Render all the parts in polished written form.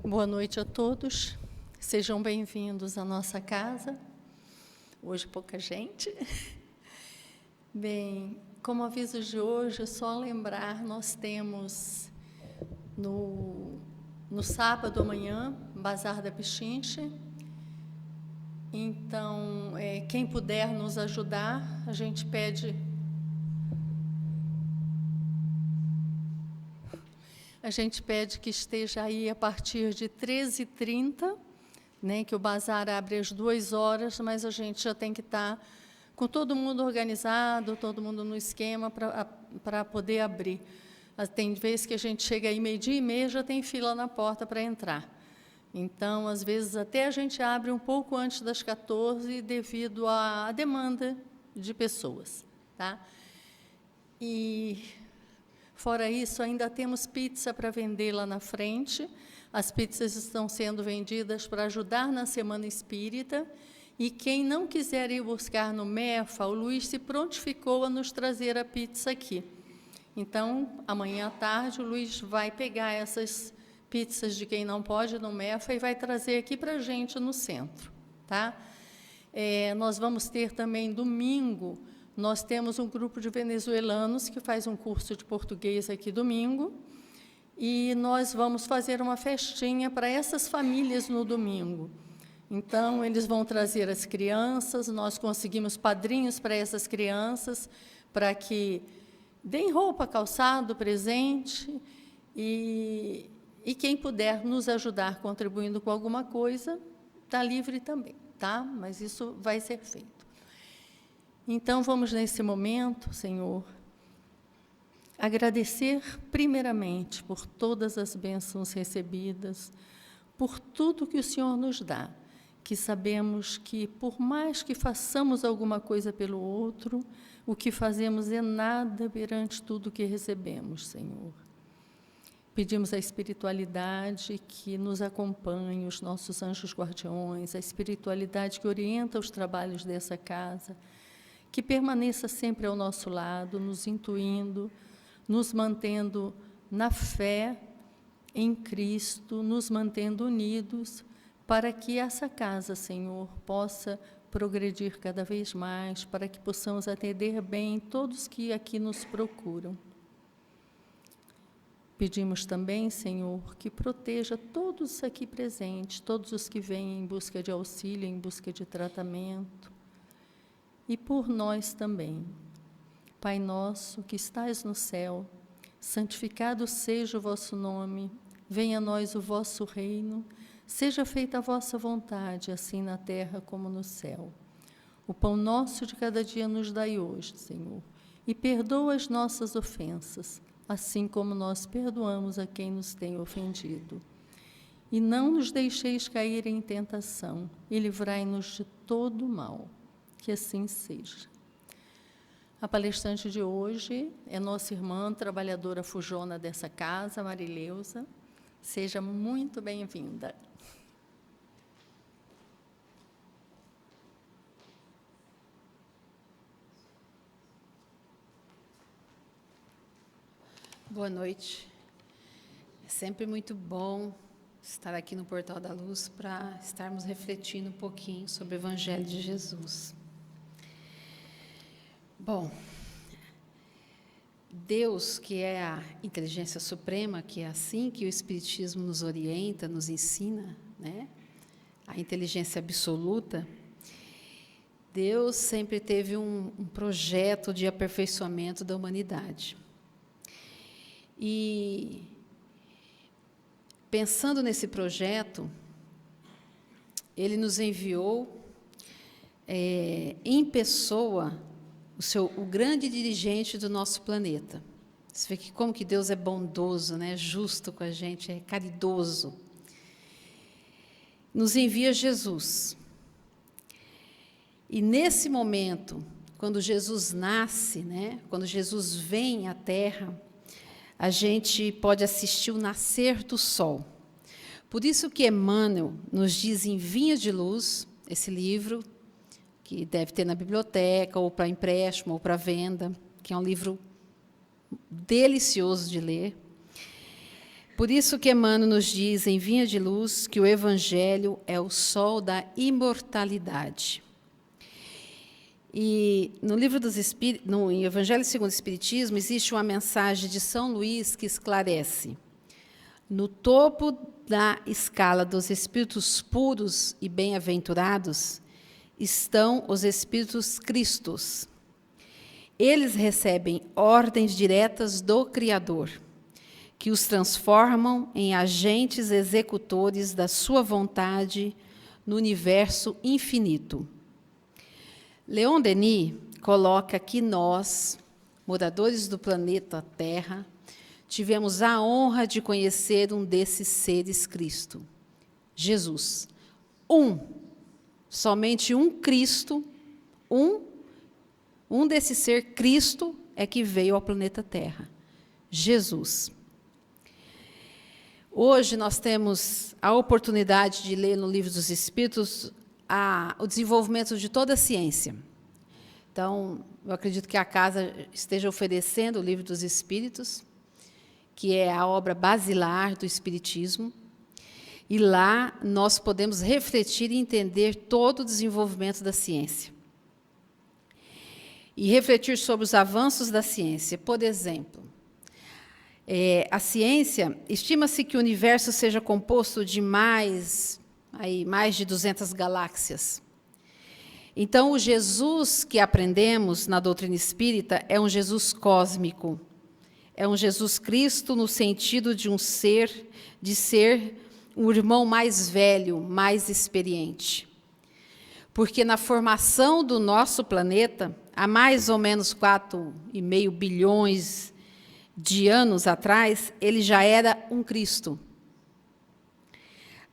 Boa noite a todos, sejam bem-vindos à nossa casa. Hoje pouca gente. Bem, como aviso de hoje, é só lembrar, nós temos no sábado amanhã, Bazar da Pichincha. Então, quem puder nos ajudar, a gente pede que esteja aí a partir de 13h30, né, que o bazar abre às 2h, mas a gente já tem que estar com todo mundo organizado, todo mundo no esquema para poder abrir. Tem vezes que a gente chega aí 12h30, já tem fila na porta para entrar. Então, às vezes, até a gente abre um pouco antes das 14h, devido à demanda de pessoas. Tá? E, fora isso, ainda temos pizza para vender lá na frente. As pizzas estão sendo vendidas para ajudar na Semana Espírita. E quem não quiser ir buscar no MEFA, o Luiz se prontificou a nos trazer a pizza aqui. Então, amanhã à tarde, o Luiz vai pegar essas pizzas de quem não pode ir no MEFA e vai trazer aqui para a gente no centro. Tá? Nós vamos ter também, domingo, nós temos um grupo de venezuelanos que faz um curso de português aqui domingo, e nós vamos fazer uma festinha para essas famílias no domingo. Então, eles vão trazer as crianças, nós conseguimos padrinhos para essas crianças, para que deem roupa, calçado, presente, e quem puder nos ajudar contribuindo com alguma coisa, está livre também, tá? Mas isso vai ser feito. Então, vamos, nesse momento, Senhor, agradecer primeiramente por todas as bênçãos recebidas, por tudo que o Senhor nos dá, que sabemos que, por mais que façamos alguma coisa pelo outro, o que fazemos é nada perante tudo que recebemos, Senhor. Pedimos à espiritualidade que nos acompanhe, os nossos anjos guardiões, a espiritualidade que orienta os trabalhos dessa casa, que permaneça sempre ao nosso lado, nos intuindo, nos mantendo na fé em Cristo, nos mantendo unidos, para que essa casa, Senhor, possa progredir cada vez mais, para que possamos atender bem todos que aqui nos procuram. Pedimos também, Senhor, que proteja todos aqui presentes, todos os que vêm em busca de auxílio, em busca de tratamento, e por nós também. Pai nosso, que estais no céu, santificado seja o vosso nome, venha a nós o vosso reino, seja feita a vossa vontade, assim na terra como no céu. O pão nosso de cada dia nos dai hoje, Senhor, e perdoa as nossas ofensas, assim como nós perdoamos a quem nos tem ofendido. E não nos deixeis cair em tentação, e livrai-nos de todo mal. Que assim seja. A palestrante de hoje é nossa irmã, trabalhadora fujona dessa casa, Marileusa. Seja muito bem-vinda. Boa noite. É sempre muito bom estar aqui no Portal da Luz para estarmos refletindo um pouquinho sobre o Evangelho de Jesus. Bom, Deus, que é a inteligência suprema, que é assim que o Espiritismo nos orienta, nos ensina, né? A inteligência absoluta, Deus sempre teve um projeto de aperfeiçoamento da humanidade. E, pensando nesse projeto, Ele nos enviou, em pessoa, o grande dirigente do nosso planeta. Você vê que como que Deus é bondoso, né? Justo com a gente, é caridoso. Nos envia Jesus. E nesse momento, quando Jesus nasce, né? Quando Jesus vem à Terra, a gente pode assistir o nascer do sol. Por isso que Emmanuel nos diz em Vinhas de Luz, esse livro, que deve ter na biblioteca, ou para empréstimo, ou para venda, que é um livro delicioso de ler. Por isso que Emmanuel nos diz em Vinha de Luz que o Evangelho é o sol da imortalidade. E no livro dos Espíritos, no Evangelho segundo o Espiritismo, existe uma mensagem de São Luís que esclarece: no topo da escala dos espíritos puros e bem-aventurados estão os espíritos cristos. Eles recebem ordens diretas do Criador, que os transformam em agentes executores da sua vontade no universo infinito. Leon Denis coloca que nós, moradores do planeta Terra, tivemos a honra de conhecer um desses seres Cristo, Jesus. Somente um Cristo, um desse ser Cristo é que veio ao planeta Terra, Jesus. Hoje nós temos a oportunidade de ler no Livro dos Espíritos o desenvolvimento de toda a ciência. Então, eu acredito que a casa esteja oferecendo o Livro dos Espíritos, que é a obra basilar do Espiritismo, e lá nós podemos refletir e entender todo o desenvolvimento da ciência. E refletir sobre os avanços da ciência. Por exemplo, a ciência, estima-se que o universo seja composto de mais de 200 galáxias. Então, o Jesus que aprendemos na doutrina espírita é um Jesus cósmico, é um Jesus Cristo no sentido de ser um irmão mais velho, mais experiente. Porque na formação do nosso planeta, há mais ou menos 4,5 bilhões de anos atrás, ele já era um Cristo.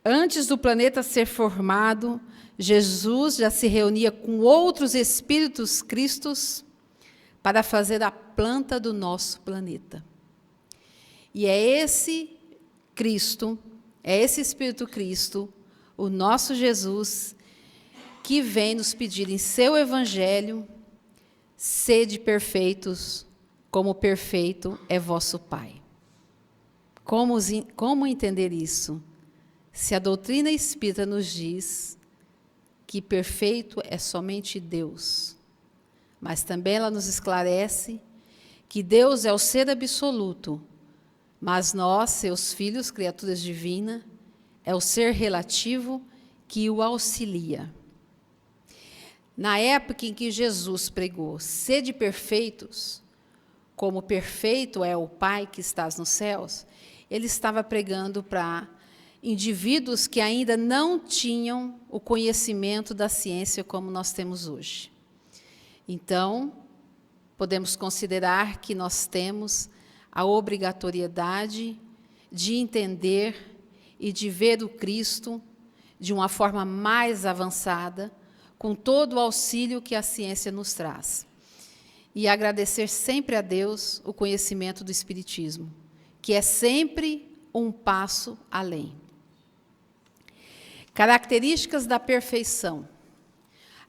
Antes do planeta ser formado, Jesus já se reunia com outros espíritos cristos para fazer a planta do nosso planeta. E é esse Cristo, é esse Espírito Cristo, o nosso Jesus, que vem nos pedir em seu Evangelho: sede perfeitos, como perfeito é vosso Pai. Como entender isso? Se a doutrina espírita nos diz que perfeito é somente Deus, mas também ela nos esclarece que Deus é o ser absoluto, mas nós, seus filhos, criaturas divinas, é o ser relativo que o auxilia. Na época em que Jesus pregou, sede perfeitos, como perfeito é o Pai que estás nos céus, ele estava pregando para indivíduos que ainda não tinham o conhecimento da ciência como nós temos hoje. Então, podemos considerar que nós temos a obrigatoriedade de entender e de ver o Cristo de uma forma mais avançada, com todo o auxílio que a ciência nos traz. E agradecer sempre a Deus o conhecimento do Espiritismo, que é sempre um passo além. Características da perfeição.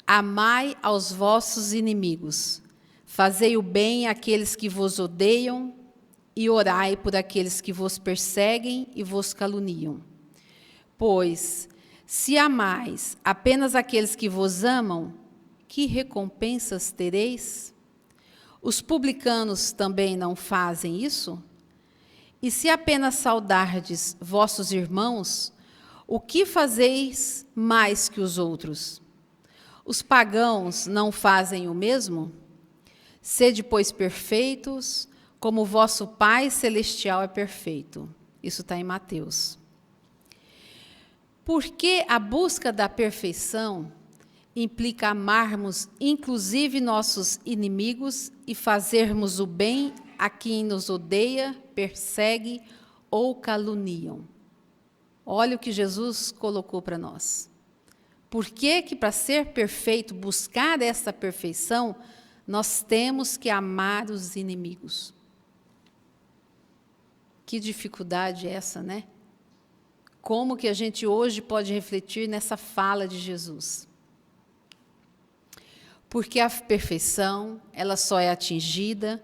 Amai aos vossos inimigos, fazei o bem àqueles que vos odeiam e orai por aqueles que vos perseguem e vos caluniam. Pois, se amais apenas aqueles que vos amam, que recompensas tereis? Os publicanos também não fazem isso? E se apenas saudardes vossos irmãos, o que fazeis mais que os outros? Os pagãos não fazem o mesmo? Sede, pois, perfeitos, como o vosso Pai Celestial é perfeito. Isso está em Mateus. Porque a busca da perfeição implica amarmos, inclusive, nossos inimigos e fazermos o bem a quem nos odeia, persegue ou caluniam. Olha o que Jesus colocou para nós. Por que para ser perfeito, buscar essa perfeição, nós temos que amar os inimigos? Que dificuldade é essa, né? Como que a gente hoje pode refletir nessa fala de Jesus? Porque a perfeição, ela só é atingida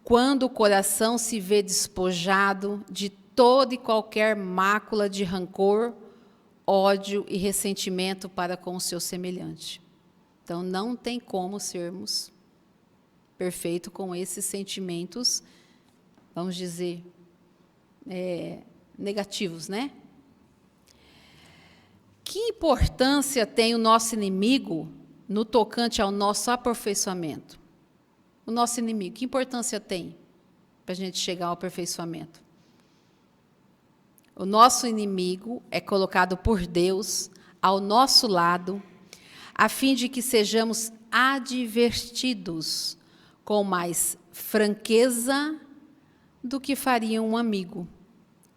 quando o coração se vê despojado de toda e qualquer mácula de rancor, ódio e ressentimento para com o seu semelhante. Então, não tem como sermos perfeitos com esses sentimentos, vamos dizer, negativos, né? Que importância tem o nosso inimigo no tocante ao nosso aperfeiçoamento? O nosso inimigo, que importância tem para a gente chegar ao aperfeiçoamento? O nosso inimigo é colocado por Deus ao nosso lado, a fim de que sejamos advertidos com mais franqueza do que faria um amigo,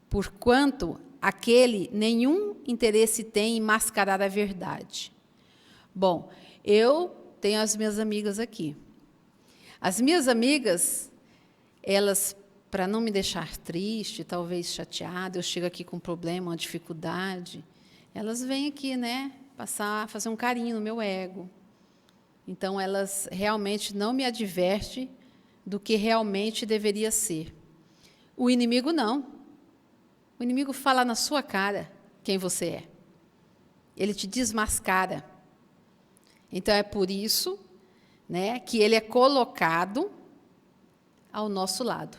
porquanto aquele nenhum interesse tem em mascarar a verdade. Bom, eu tenho as minhas amigas aqui. As minhas amigas, elas, para não me deixar triste, talvez chateada, eu chego aqui com um problema, uma dificuldade, elas vêm aqui, né, fazer um carinho no meu ego. Então, elas realmente não me advertem do que realmente deveria ser. O inimigo não. O inimigo fala na sua cara quem você é. Ele te desmascara. Então, é por isso, né, que ele é colocado ao nosso lado.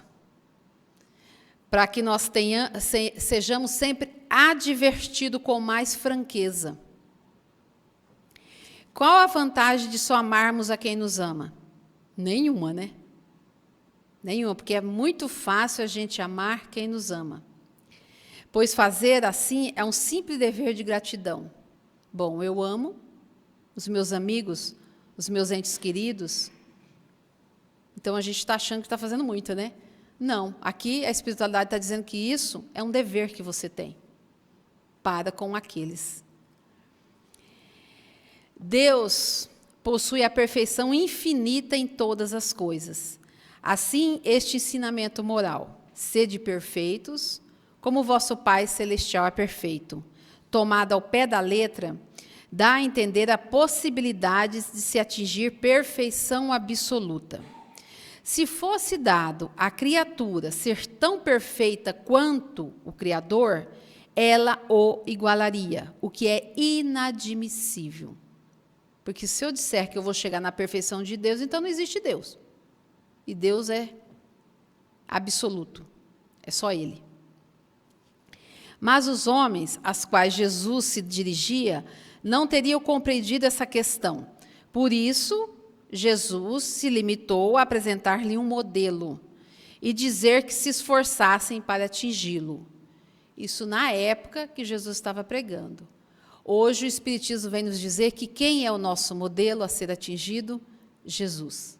Para que nós sejamos sempre advertidos com mais franqueza. Qual a vantagem de só amarmos a quem nos ama? Nenhuma, né? Nenhuma, porque é muito fácil a gente amar quem nos ama. Pois fazer assim é um simples dever de gratidão. Bom, eu amo os meus amigos, os meus entes queridos, então a gente está achando que está fazendo muito, né? Não, aqui a espiritualidade está dizendo que isso é um dever que você tem para com aqueles. Deus possui a perfeição infinita em todas as coisas. Assim, este ensinamento moral, sede perfeitos, como o vosso Pai Celestial é perfeito, tomado ao pé da letra, dá a entender a possibilidade de se atingir perfeição absoluta. Se fosse dado à criatura ser tão perfeita quanto o Criador, ela o igualaria, o que é inadmissível. Porque se eu disser que eu vou chegar na perfeição de Deus, então não existe Deus. E Deus é absoluto, é só Ele. Mas os homens aos quais Jesus se dirigia não teriam compreendido essa questão. Por isso, Jesus se limitou a apresentar-lhe um modelo e dizer que se esforçassem para atingi-lo. Isso na época que Jesus estava pregando. Hoje o Espiritismo vem nos dizer que quem é o nosso modelo a ser atingido? Jesus.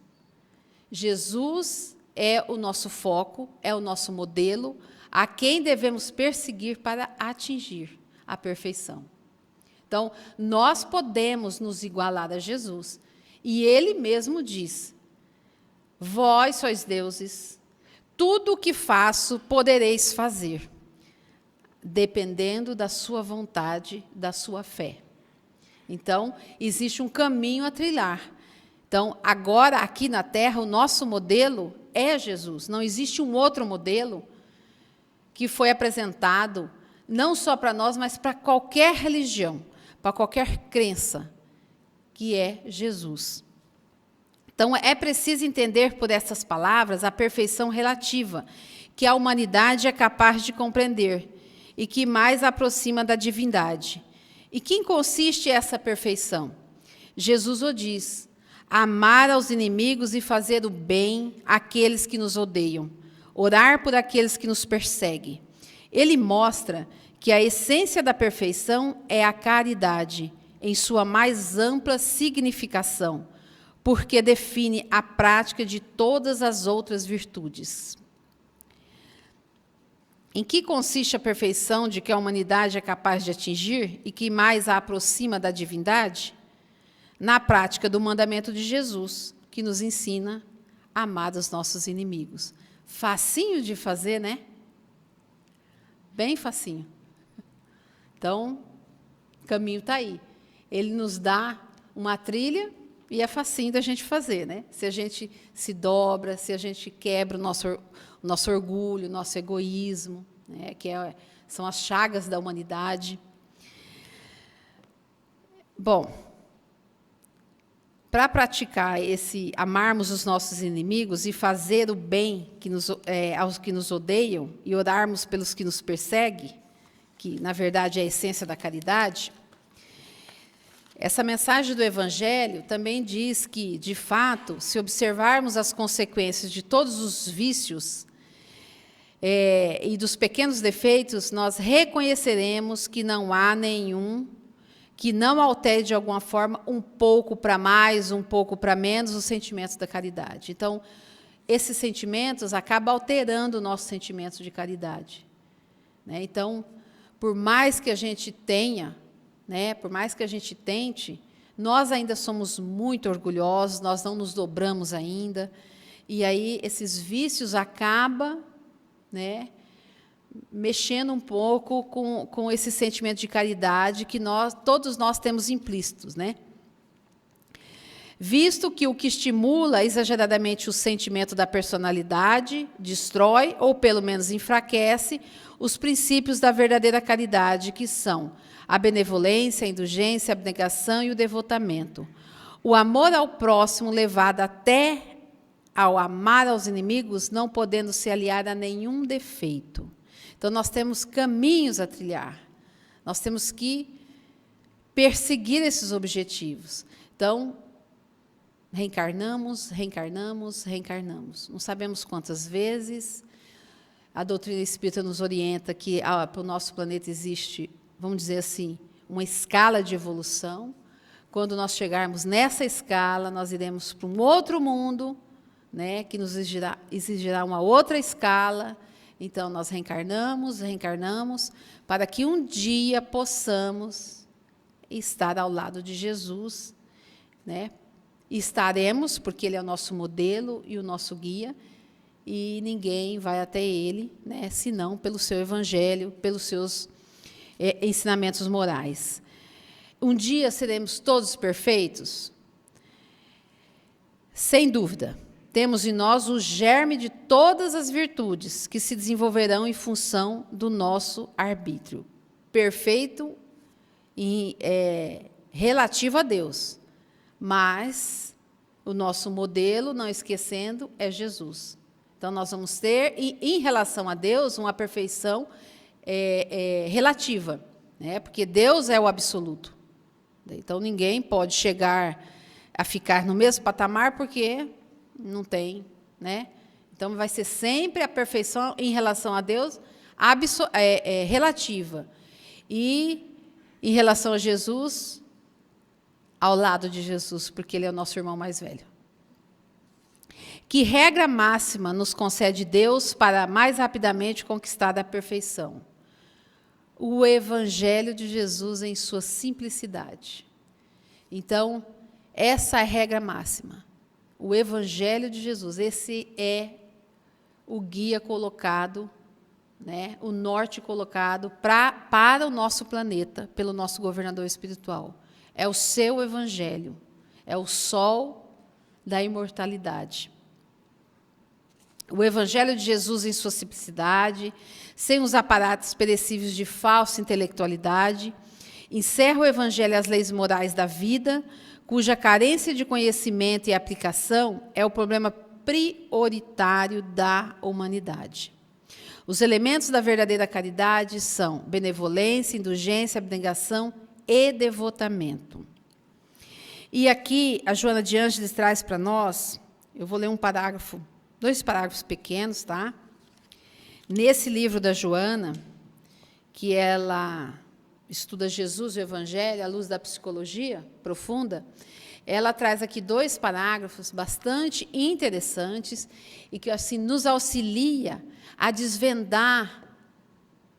Jesus é o nosso foco, é o nosso modelo, a quem devemos perseguir para atingir a perfeição. Então, nós podemos nos igualar a Jesus. E Ele mesmo diz, vós sois deuses, tudo o que faço podereis fazer, dependendo da sua vontade, da sua fé. Então, existe um caminho a trilhar. Então, agora, aqui na Terra, o nosso modelo é Jesus. Não existe um outro modelo que foi apresentado, não só para nós, mas para qualquer religião, para qualquer crença, que é Jesus. Então, é preciso entender por essas palavras a perfeição relativa, que a humanidade é capaz de compreender, e que mais aproxima da divindade. E que consiste essa perfeição? Jesus o diz, amar aos inimigos e fazer o bem àqueles que nos odeiam, orar por aqueles que nos perseguem. Ele mostra que a essência da perfeição é a caridade, em sua mais ampla significação, porque define a prática de todas as outras virtudes. Em que consiste a perfeição de que a humanidade é capaz de atingir e que mais a aproxima da divindade? Na prática do mandamento de Jesus, que nos ensina a amar os nossos inimigos. Facinho de fazer, né? Bem facinho. Então, o caminho está aí. Ele nos dá uma trilha e é facinho da gente fazer, né? Se a gente se dobra, se a gente quebra o nosso orgulho, o nosso egoísmo, né, são as chagas da humanidade. Bom, para praticar amarmos os nossos inimigos e fazer o bem aos que nos odeiam e orarmos pelos que nos perseguem, que, na verdade, é a essência da caridade, essa mensagem do Evangelho também diz que, de fato, se observarmos as consequências de todos os vícios e dos pequenos defeitos, nós reconheceremos que não há nenhum que não altere de alguma forma um pouco para mais, um pouco para menos os sentimentos da caridade. Então, esses sentimentos acabam alterando o nosso sentimento de caridade, né? Então, por mais que a gente tenha, né, por mais que a gente tente, nós ainda somos muito orgulhosos, nós não nos dobramos ainda, e aí esses vícios acabam, né, mexendo um pouco com esse sentimento de caridade que todos nós temos implícitos, né? Visto que o que estimula exageradamente o sentimento da personalidade destrói, ou pelo menos enfraquece, os princípios da verdadeira caridade, que são a benevolência, a indulgência, a abnegação e o devotamento. O amor ao próximo levado até ao amar aos inimigos, não podendo se aliar a nenhum defeito. Então, nós temos caminhos a trilhar. Nós temos que perseguir esses objetivos. Então, reencarnamos, reencarnamos, reencarnamos. Não sabemos quantas vezes. A doutrina espírita nos orienta que para o nosso planeta existe, vamos dizer assim, uma escala de evolução. Quando nós chegarmos nessa escala, nós iremos para um outro mundo, né, que nos exigirá uma outra escala. Então, nós reencarnamos, reencarnamos, para que um dia possamos estar ao lado de Jesus, né? E estaremos, porque Ele é o nosso modelo e o nosso guia, e ninguém vai até Ele, né, senão pelo seu Evangelho, pelos seus ensinamentos morais. Um dia seremos todos perfeitos? Sem dúvida. Temos em nós o germe de todas as virtudes que se desenvolverão em função do nosso arbítrio. Perfeito e relativo a Deus. Mas o nosso modelo, não esquecendo, é Jesus. Então, nós vamos ter, em relação a Deus, uma perfeição relativa, né? Porque Deus é o absoluto. Então, ninguém pode chegar a ficar no mesmo patamar, porque não tem, né? Então, vai ser sempre a perfeição em relação a Deus relativa. E, em relação a Jesus, ao lado de Jesus, porque Ele é o nosso irmão mais velho. Que regra máxima nos concede Deus para mais rapidamente conquistar a perfeição? O Evangelho de Jesus em sua simplicidade. Então, essa é a regra máxima. O Evangelho de Jesus, esse é o guia colocado, né, o norte colocado para o nosso planeta, pelo nosso governador espiritual. É o seu Evangelho, é o sol da imortalidade. O Evangelho de Jesus em sua simplicidade, sem os aparatos perecíveis de falsa intelectualidade, encerra o Evangelho às leis morais da vida, cuja carência de conhecimento e aplicação é o problema prioritário da humanidade. Os elementos da verdadeira caridade são benevolência, indulgência, abnegação e devotamento. E aqui a Joana de Ângeles traz para nós, eu vou ler um parágrafo, 2 parágrafos pequenos, tá? Nesse livro da Joana, que ela estuda Jesus e o Evangelho à luz da psicologia profunda, ela traz aqui 2 parágrafos bastante interessantes e que assim nos auxilia a desvendar,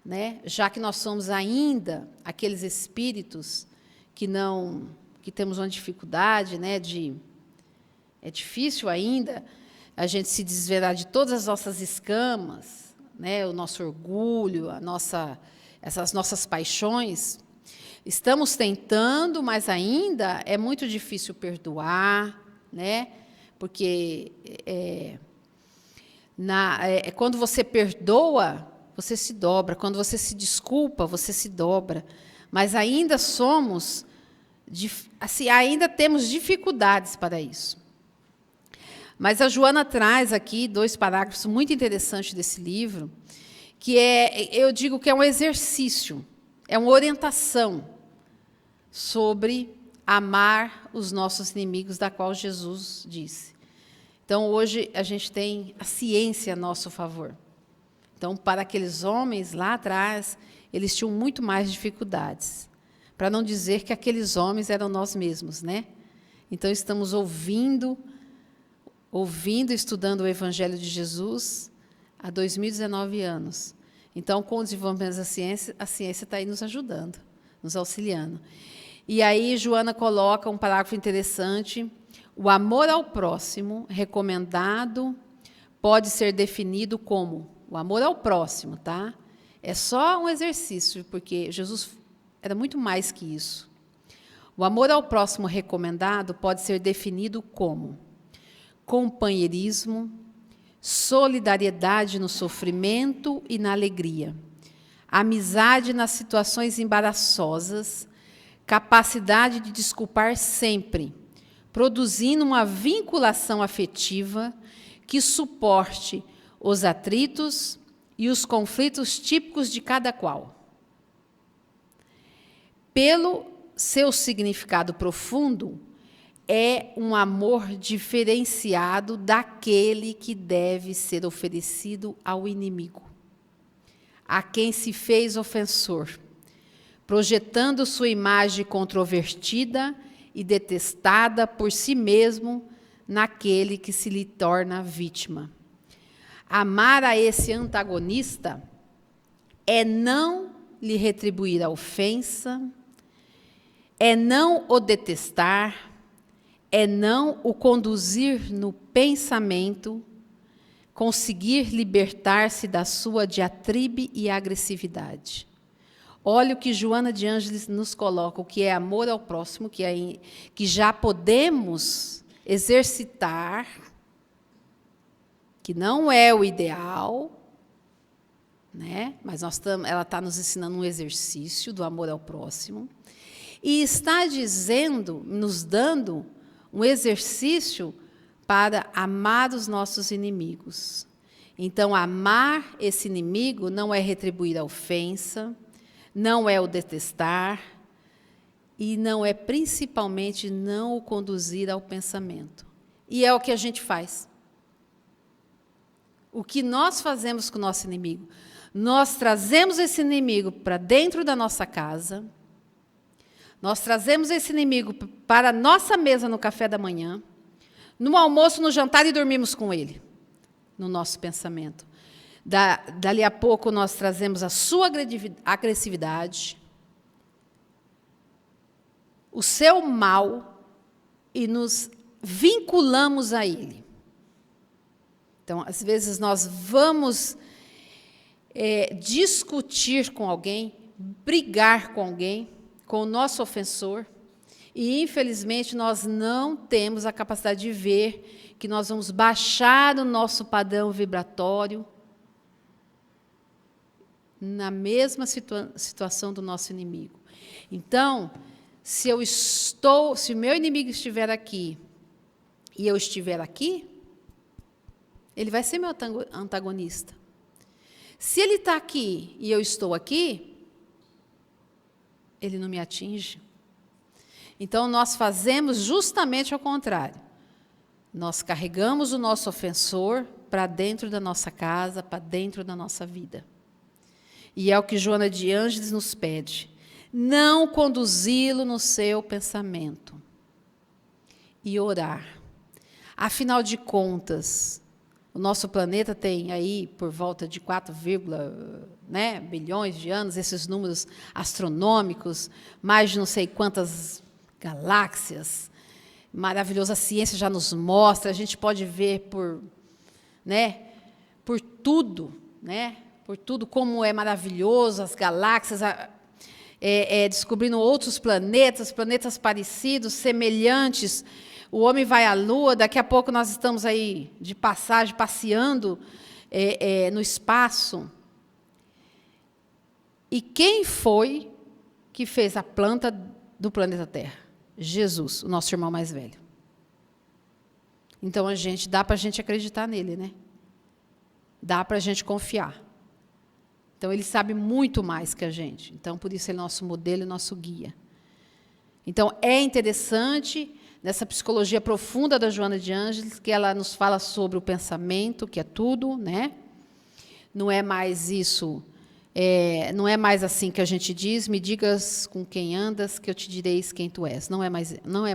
né, já que nós somos ainda aqueles espíritos que temos uma dificuldade, né, é difícil ainda a gente se desvendar de todas as nossas escamas, né, o nosso orgulho, essas nossas paixões. Estamos tentando, mas ainda é muito difícil perdoar, né? Porque quando você perdoa, você se dobra. Quando você se desculpa, você se dobra. Mas ainda somos, assim, ainda temos dificuldades para isso. Mas a Joana traz aqui 2 parágrafos muito interessantes desse livro, que eu digo que é um exercício, é uma orientação sobre amar os nossos inimigos, da qual Jesus disse. Então, hoje, a gente tem a ciência a nosso favor. Então, para aqueles homens lá atrás, eles tinham muito mais dificuldades. Para não dizer que aqueles homens eram nós mesmos, né? Então, estamos ouvindo, estudando o Evangelho de Jesus há 2019 anos. Então, com o desenvolvimento da ciência, a ciência está aí nos ajudando, nos auxiliando. E aí, Joana coloca um parágrafo interessante. O amor ao próximo, recomendado, pode ser definido como o amor ao próximo, tá? É só um exercício, porque Jesus era muito mais que isso. O amor ao próximo recomendado pode ser definido como companheirismo, solidariedade no sofrimento e na alegria, amizade nas situações embaraçosas, capacidade de desculpar sempre, produzindo uma vinculação afetiva que suporte os atritos e os conflitos típicos de cada qual. Pelo seu significado profundo, é um amor diferenciado daquele que deve ser oferecido ao inimigo, a quem se fez ofensor, projetando sua imagem controvertida e detestada por si mesmo naquele que se lhe torna vítima. Amar a esse antagonista é não lhe retribuir a ofensa, é não o detestar, é não o conduzir no pensamento, conseguir libertar-se da sua diatribe e agressividade. Olha o que Joana de Ângeles nos coloca, o que é amor ao próximo, que já podemos exercitar, que não é o ideal, né? Mas ela está nos ensinando um exercício do amor ao próximo, e está dizendo, nos dando um exercício para amar os nossos inimigos. Então, amar esse inimigo não é retribuir a ofensa, não é o detestar, e não é, principalmente, não o conduzir ao pensamento. E é o que a gente faz. O que nós fazemos com o nosso inimigo? Nós trazemos esse inimigo para dentro da nossa casa, nós trazemos esse inimigo para a nossa mesa no café da manhã, no almoço, no jantar, e dormimos com ele, no nosso pensamento. Dali a pouco, nós trazemos a sua agressividade, o seu mal, e nos vinculamos a ele. Então, às vezes, nós vamos discutir com alguém, brigar com alguém, com o nosso ofensor, e, infelizmente, nós não temos a capacidade de ver que nós vamos baixar o nosso padrão vibratório na mesma situação do nosso inimigo. Então, se o meu inimigo estiver aqui e eu estiver aqui, ele vai ser meu antagonista. Se ele está aqui e eu estou aqui, ele não me atinge. Então, nós fazemos justamente ao contrário. Nós carregamos o nosso ofensor para dentro da nossa casa, para dentro da nossa vida. E é o que Joana de Ângeles nos pede. Não conduzi-lo no seu pensamento. E orar. Afinal de contas, o nosso planeta tem aí por volta de 4, bilhões de anos, esses números astronômicos, mais de não sei quantas galáxias. Maravilhoso, a ciência já nos mostra, a gente pode ver por tudo, por tudo como é maravilhoso, as galáxias, descobrindo outros planetas parecidos, semelhantes. O homem vai à Lua, daqui a pouco nós estamos aí de passagem, passeando no espaço. E quem foi que fez a planta do planeta Terra? Jesus, o nosso irmão mais velho. Então, dá para a gente acreditar nele, né? Dá para a gente confiar. Então, ele sabe muito mais que a gente. Então, por isso, ele é nosso modelo e nosso guia. Então, é interessante, nessa psicologia profunda da Joana de Ângeles, que ela nos fala sobre o pensamento, que é tudo, né? Não é mais isso, não é mais assim que a gente diz, me digas com quem andas, que eu te direis quem tu és. Não é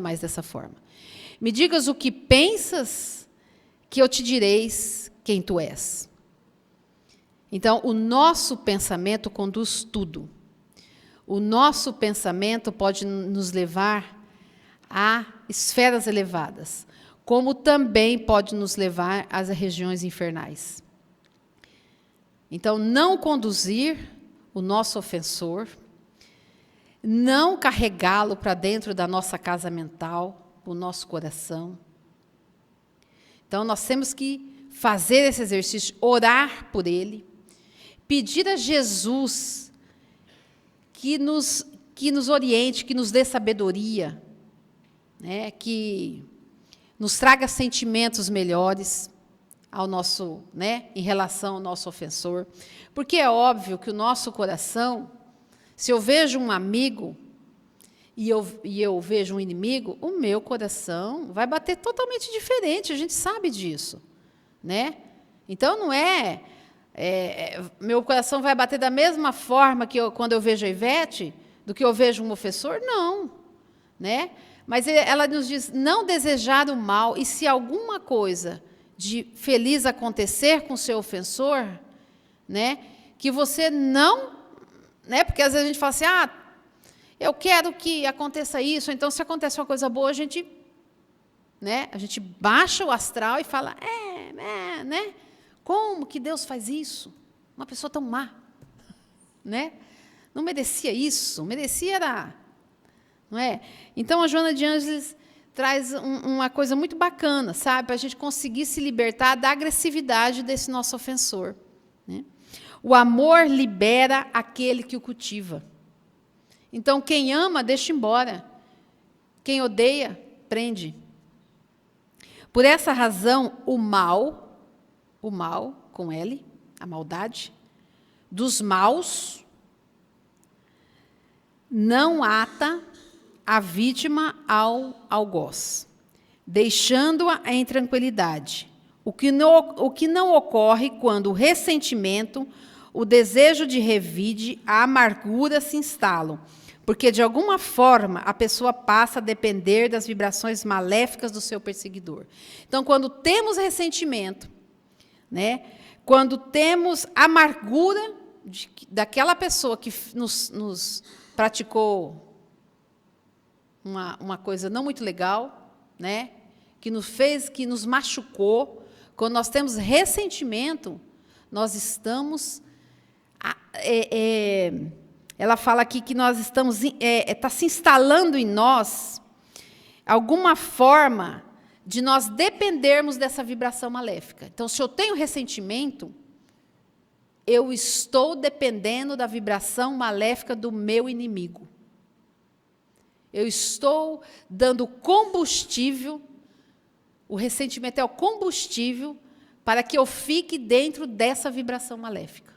mais dessa forma. Me digas o que pensas, que eu te direis quem tu és. Então, o nosso pensamento conduz tudo. O nosso pensamento pode nos levar a esferas elevadas, como também pode nos levar às regiões infernais. Então, não conduzir o nosso ofensor, não carregá-lo para dentro da nossa casa mental, o nosso coração. Então, nós temos que fazer esse exercício, orar por ele, pedir a Jesus que nos oriente, que nos dê sabedoria, né, que nos traga sentimentos melhores ao nosso, né, em relação ao nosso ofensor. Porque é óbvio que o nosso coração, se eu vejo um amigo e eu vejo um inimigo, o meu coração vai bater totalmente diferente, a gente sabe disso, né? Então, não meu coração vai bater da mesma forma que quando eu vejo a Ivete, do que eu vejo um ofensor? Não, né? Mas ela nos diz, não desejar o mal, e se alguma coisa de feliz acontecer com o seu ofensor, né, que você não, né, porque às vezes a gente fala assim, eu quero que aconteça isso, então se acontece uma coisa boa, a gente baixa o astral e fala, né, como que Deus faz isso? Uma pessoa tão má, né? Não merecia isso, merecia não é? Então, a Joana de Ângeles traz uma coisa muito bacana, sabe? Para a gente conseguir se libertar da agressividade desse nosso ofensor, né? O amor libera aquele que o cultiva. Então, quem ama, deixa embora. Quem odeia, prende. Por essa razão, o mal, com L, a maldade, dos maus, não ata a vítima ao algoz, deixando-a em tranquilidade. O que não ocorre quando o ressentimento, o desejo de revide, a amargura se instalam, porque, de alguma forma, a pessoa passa a depender das vibrações maléficas do seu perseguidor. Então, quando temos ressentimento, né, quando temos amargura daquela pessoa que nos praticou uma coisa não muito legal, né, que nos machucou, quando nós temos ressentimento, nós estamos... ela fala aqui que nós estamos... está se instalando em nós alguma forma de nós dependermos dessa vibração maléfica. Então, se eu tenho ressentimento, eu estou dependendo da vibração maléfica do meu inimigo. Eu estou dando combustível, o ressentimento é o combustível para que eu fique dentro dessa vibração maléfica.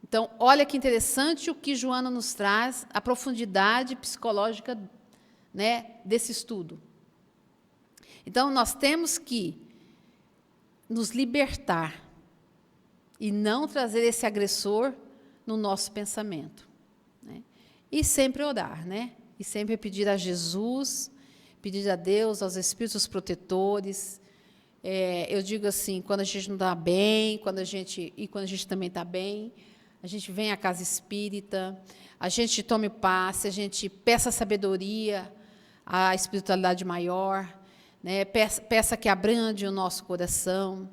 Então, olha que interessante o que Joana nos traz, a profundidade psicológica, né, desse estudo. Então, nós temos que nos libertar e não trazer esse agressor no nosso pensamento, né? E sempre orar, né? E sempre pedir a Jesus, pedir a Deus, aos espíritos protetores. Eu digo assim, quando a gente não está bem, quando a gente também está bem, a gente vem à casa espírita, a gente tome passe, a gente peça sabedoria à espiritualidade maior, né? Peça que abrande o nosso coração.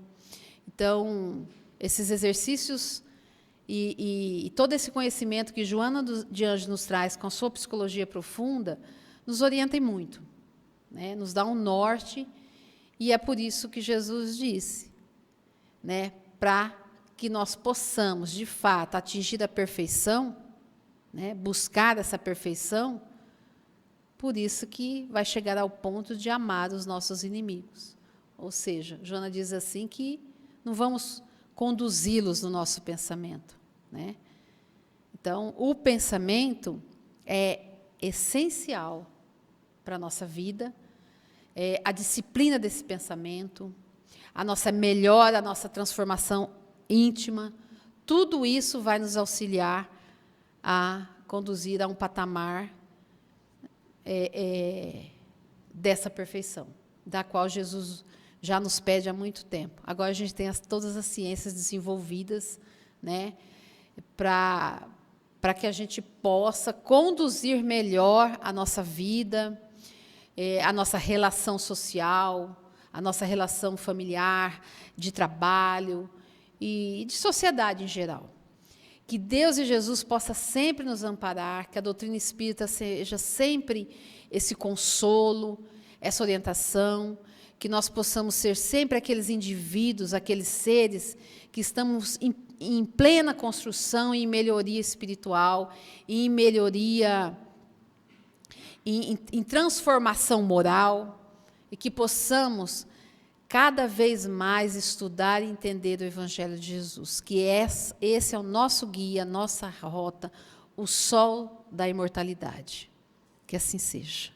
Então, esses exercícios e todo esse conhecimento que Joana de Ângeles nos traz com a sua psicologia profunda, nos orientem muito, né? Nos dá um norte, e é por isso que Jesus disse, né, para que nós possamos, de fato, atingir a perfeição, né, buscar essa perfeição, por isso que vai chegar ao ponto de amar os nossos inimigos. Ou seja, Joana diz assim que não vamos conduzi-los no nosso pensamento, né? Então, o pensamento é essencial para a nossa vida, a disciplina desse pensamento, a nossa melhora, a nossa transformação íntima, tudo isso vai nos auxiliar a conduzir a um patamar dessa perfeição, da qual Jesus já nos pede há muito tempo. Agora a gente tem todas as ciências desenvolvidas, né, para que a gente possa conduzir melhor a nossa vida, a nossa relação social, a nossa relação familiar, de trabalho e de sociedade em geral. Que Deus e Jesus possa sempre nos amparar, que a doutrina espírita seja sempre esse consolo, essa orientação, que nós possamos ser sempre aqueles indivíduos, aqueles seres que estamos em plena construção e em melhoria espiritual, em melhoria, em transformação moral, e que possamos cada vez mais estudar e entender o Evangelho de Jesus, que esse é o nosso guia, a nossa rota, o sol da imortalidade. Que assim seja.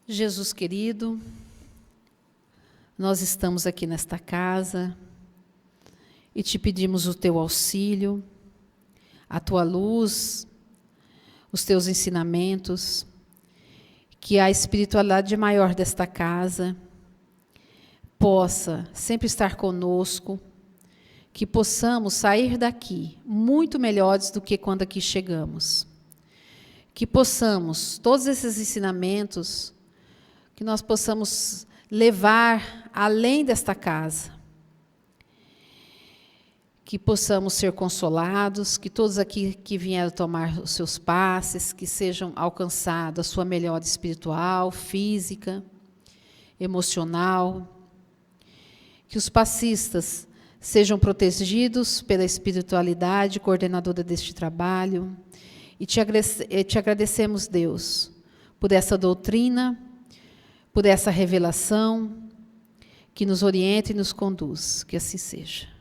Jesus querido, nós estamos aqui nesta casa e te pedimos o teu auxílio, a tua luz, os teus ensinamentos, que a espiritualidade maior desta casa possa sempre estar conosco, que possamos sair daqui muito melhores do que quando aqui chegamos. Que possamos, todos esses ensinamentos, que nós possamos levar além desta casa. Que possamos ser consolados, que todos aqui que vieram tomar os seus passes, que sejam alcançados a sua melhora espiritual, física, emocional. Que os passistas sejam protegidos pela espiritualidade coordenadora deste trabalho. E te agradecemos, Deus, por essa doutrina, por essa revelação que nos orienta e nos conduz. Que assim seja.